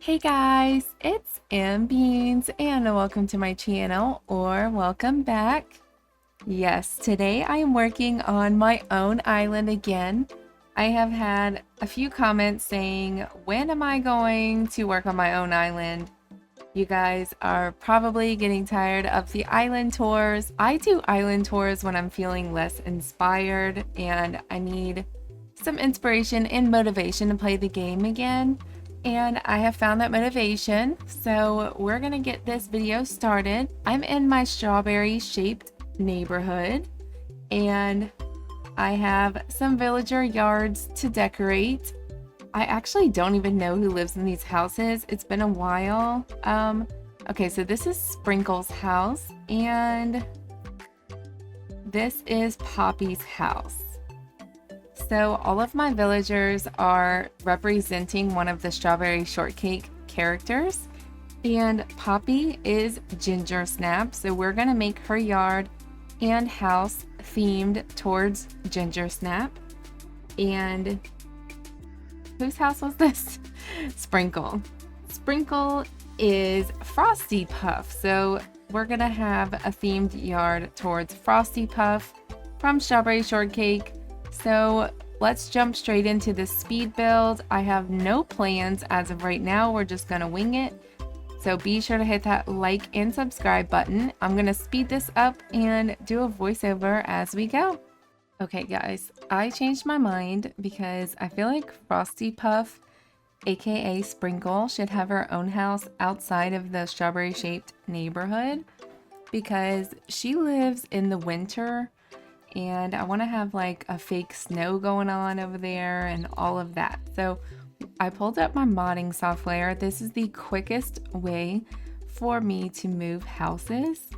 Hey guys, it's Beans and welcome to my channel, or welcome back. Yes, today I am working on my own island again. I have had a few comments saying, when am I going to work on my own island? You guys are probably getting tired of the island tours. I do island tours when I'm feeling less inspired and I need some inspiration and motivation to play the game again. And I have found that motivation, so we're gonna get this video started. I'm in my strawberry shaped neighborhood and I have some villager yards to decorate. I actually don't even know who lives in these houses. It's been a while. Okay, so this is Sprinkle's house and this is Poppy's house. So all of my villagers are representing one of the Strawberry Shortcake characters, and Poppy is Ginger Snap, so we're gonna make her yard and house themed towards Ginger Snap. And whose house was this? Sprinkle. Sprinkle is Frosty Puff, so we're gonna have a themed yard towards Frosty Puff from Strawberry Shortcake. So let's jump straight into the speed build. I have no plans as of right now. We're just gonna wing it. So be sure to hit that like and subscribe button. I'm gonna speed this up and do a voiceover as we go. Okay guys, I changed my mind because I feel like Frosty Puff, aka Sprinkle, should have her own house outside of the strawberry shaped neighborhood because she lives in the winter. And I want to have like a fake snow going on over there and all of that. So I pulled up my modding software. This is the quickest way for me to move houses.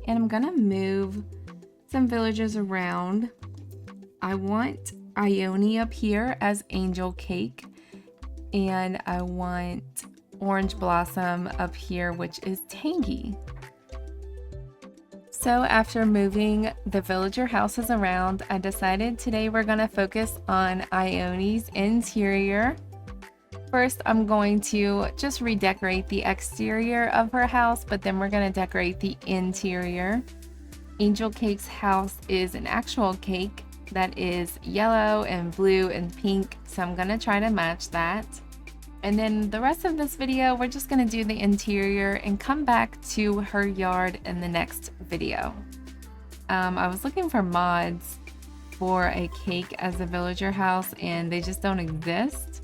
And I'm going to move some villagers around. I want Ione up here as Angel Cake. And I want Orange Blossom up here, which is Tangy. So after moving the villager houses around, I decided today we're going to focus on Ione's interior. First, I'm going to just redecorate the exterior of her house, but then we're going to decorate the interior. Angel Cake's house is an actual cake that is yellow and blue and pink, so I'm going to try to match that. And then the rest of this video, we're just going to do the interior and come back to her yard in the next video. I was looking for mods for a cake as a villager house and they just don't exist.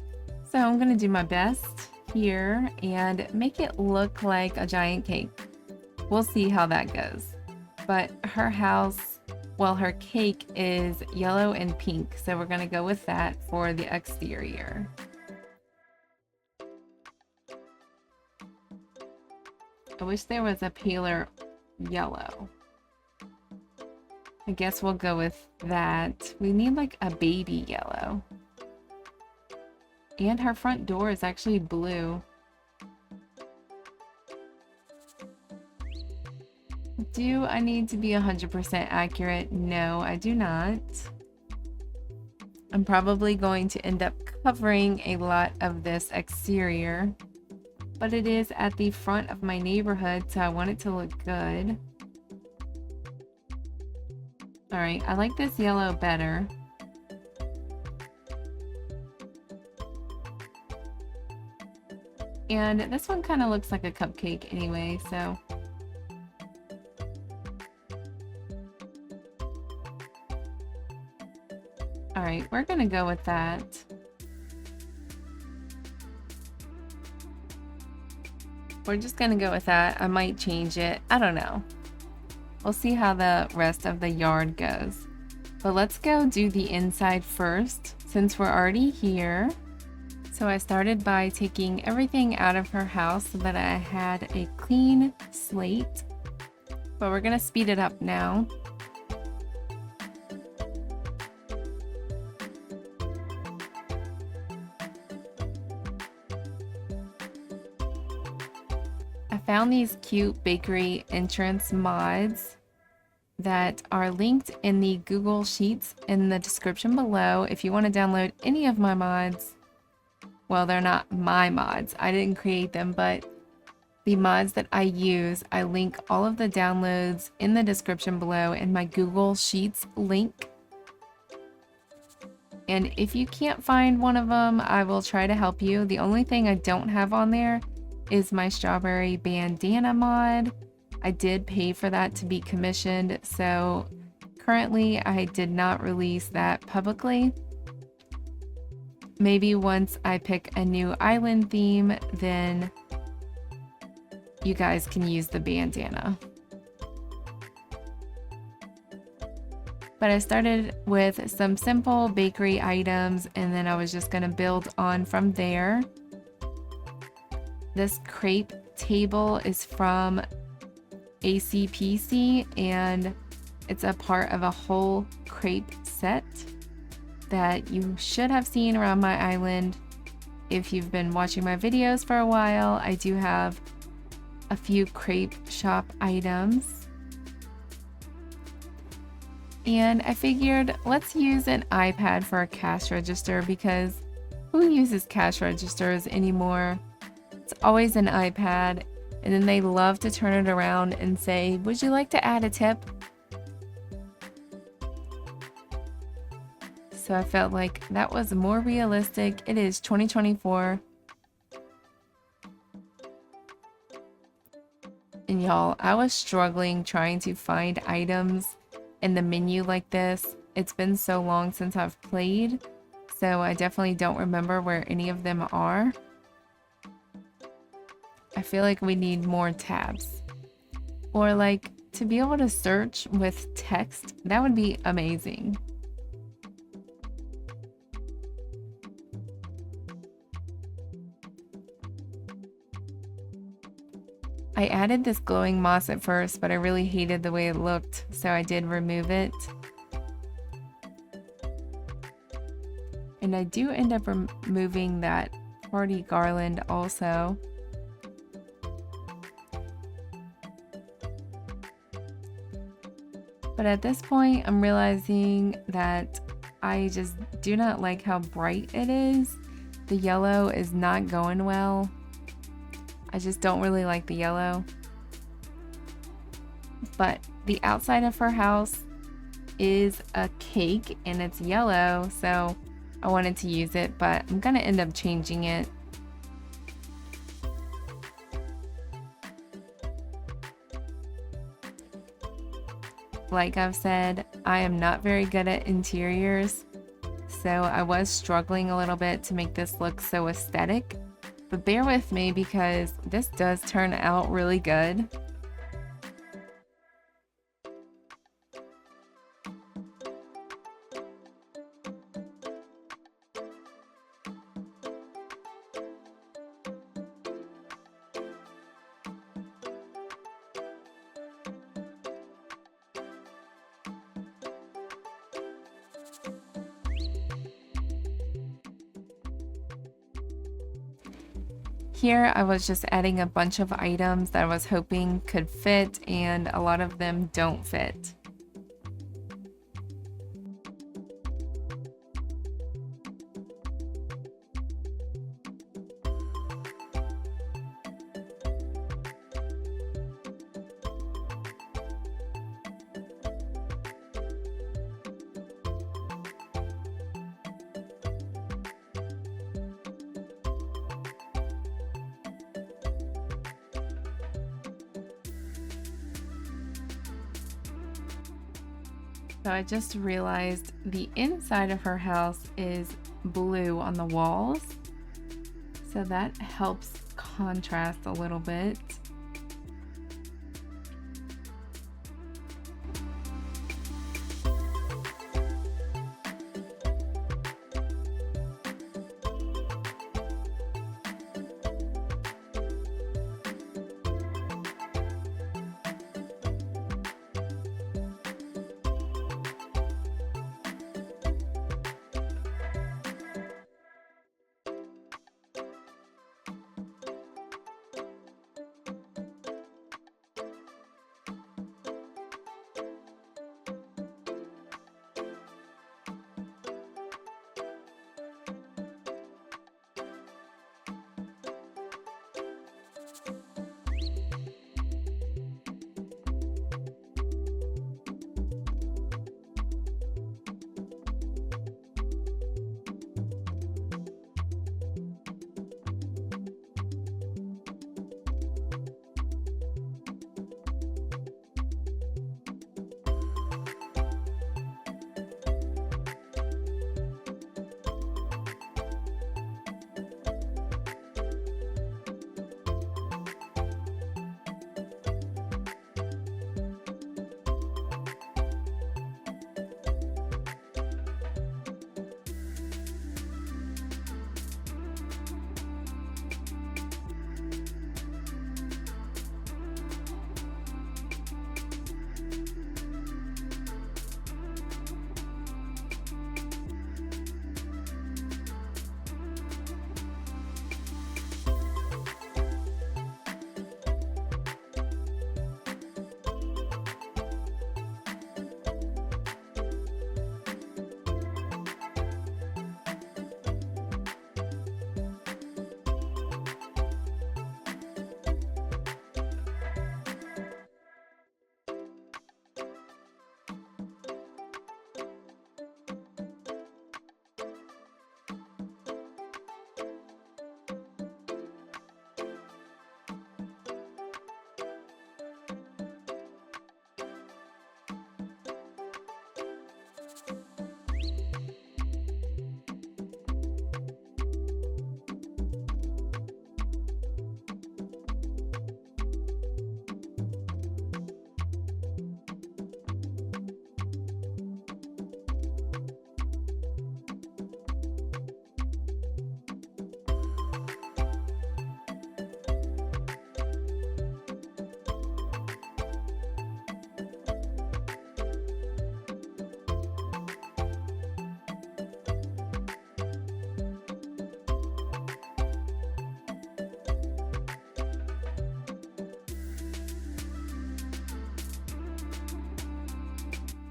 So I'm going to do my best here and make it look like a giant cake. We'll see how that goes. But her house, well, her cake is yellow and pink. So we're going to go with that for the exterior. I wish there was a paler yellow. I guess we'll go with that. We need like a baby yellow. And her front door is actually blue. Do I need to be 100% accurate? No, I do not. I'm probably going to end up covering a lot of this exterior. But it is at the front of my neighborhood, so I want it to look good. Alright, I like this yellow better. And this one kind of looks like a cupcake anyway, so... Alright, we're gonna go with that. We're just gonna go with that. I might change it. I don't know. We'll see how the rest of the yard goes. But let's go do the inside first, since we're already here. So I started by taking everything out of her house so that I had a clean slate. But we're gonna speed it up now. Found these cute bakery entrance mods that are linked in the Google Sheets in the description below if you want to download any of my mods. well, they're not my mods. I didn't create them, but the mods that I use, I link all of the downloads in the description below in my Google Sheets link. And if you can't find one of them, I will try to help you. The only thing I don't have on there is my strawberry bandana mod. I did pay for that to be commissioned, so currently I did not release that publicly. Maybe once I pick a new island theme, then you guys can use the bandana. But I started with some simple bakery items, and then I was just gonna build on from there. This crepe table is from ACPC, and it's a part of a whole crepe set that you should have seen around my island. If you've been watching my videos for a while, I do have a few crepe shop items. And I figured let's use an iPad for a cash register, because who uses cash registers anymore? It's always an iPad, and then they love to turn it around and say, would you like to add a tip? So I felt like that was more realistic. It is 2024. And y'all, I was struggling trying to find items in the menu like this. It's been so long since I've played, so I definitely don't remember where any of them are. I feel like we need more tabs. Or like to be able to search with text, that would be amazing. I added this glowing moss at first, but I really hated the way it looked, so I did remove it. And I do end up removing that party garland also. But at this point, I'm realizing that I just do not like how bright it is. The yellow is not going well. I just don't really like the yellow. But the outside of her house is a cake and it's yellow, so I wanted to use it, but I'm gonna end up changing it. Like I've said, I am not very good at interiors, so I was struggling a little bit to make this look so aesthetic. But bear with me because this does turn out really good. Here I was just adding a bunch of items that I was hoping could fit, and a lot of them don't fit. So I just realized the inside of her house is blue on the walls, so that helps contrast a little bit.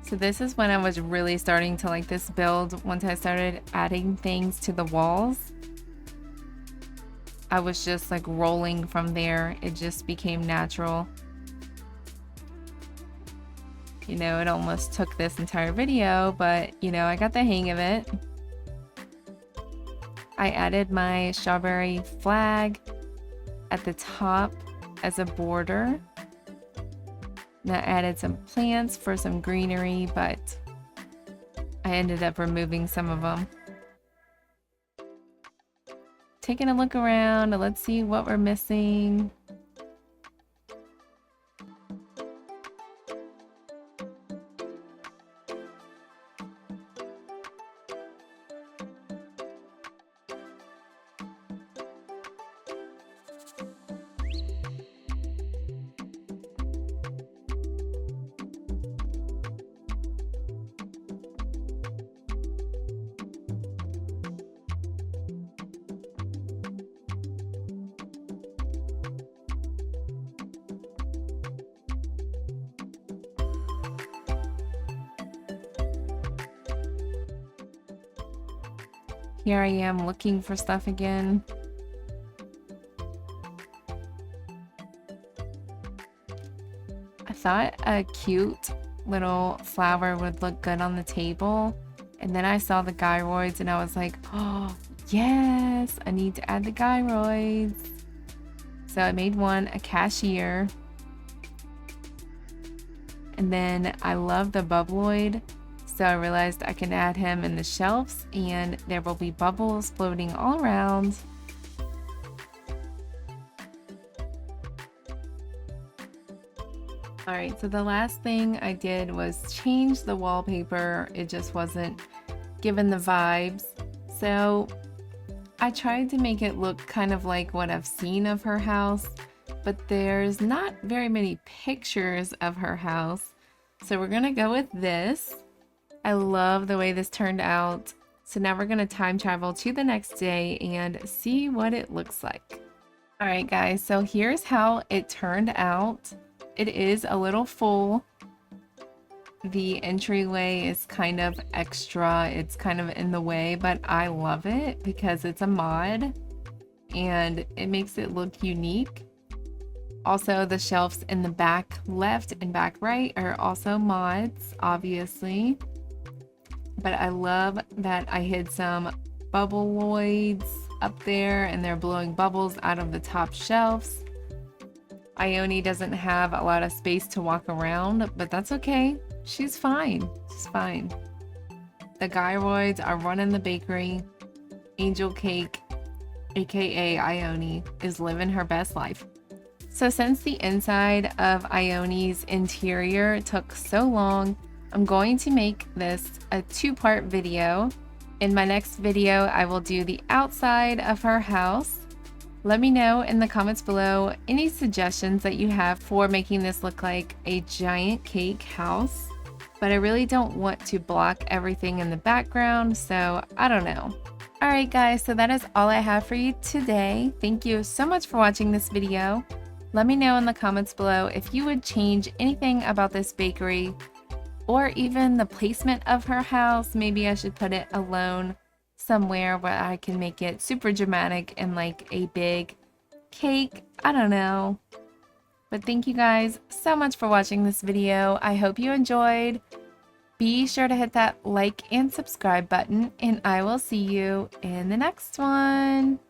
So this is when I was really starting to like this build. Once I started adding things to the walls, I was just like rolling from there. It just became natural. You know, it almost took this entire video, but you know, I got the hang of it. I added my strawberry flag at the top as a border. And I added some plants for some greenery, but I ended up removing some of them. Taking a look around, let's see what we're missing. Here I am looking for stuff again. I thought a cute little flower would look good on the table. And then I saw the gyroids and I was like, oh, yes, I need to add the gyroids. So I made one a cashier. And then I love the bubbloid. So I realized I can add him in the shelves and there will be bubbles floating all around. Alright, so the last thing I did was change the wallpaper. It just wasn't given the vibes. So I tried to make it look kind of like what I've seen of her house, but there's not very many pictures of her house. So we're gonna go with this. I love the way this turned out. So now we're gonna time travel to the next day and see what it looks like. All right, guys, so here's how it turned out. It is a little full. The entryway is kind of extra. It's kind of in the way, but I love it because it's a mod and it makes it look unique. Also, the shelves in the back left and back right are also mods, obviously. But I love that I hid some bubbleoids up there and they're blowing bubbles out of the top shelves. Ione doesn't have a lot of space to walk around, but that's okay. She's fine. She's fine. The gyroids are running the bakery. Angel Cake, aka Ione, is living her best life. So since the inside of Ione's interior took so long, I'm going to make this a two-part video. In my next video, I will do the outside of her house. Let me know in the comments below any suggestions that you have for making this look like a giant cake house. But I really don't want to block everything in the background, so I don't know. Alright guys, so that is all I have for you today. Thank you so much for watching this video. Let me know in the comments below if you would change anything about this bakery or even the placement of her house. Maybe I should put it alone somewhere where I can make it super dramatic and like a big cake. I don't know. But thank you guys so much for watching this video. I hope you enjoyed. Be sure to hit that like and subscribe button, and I will see you in the next one.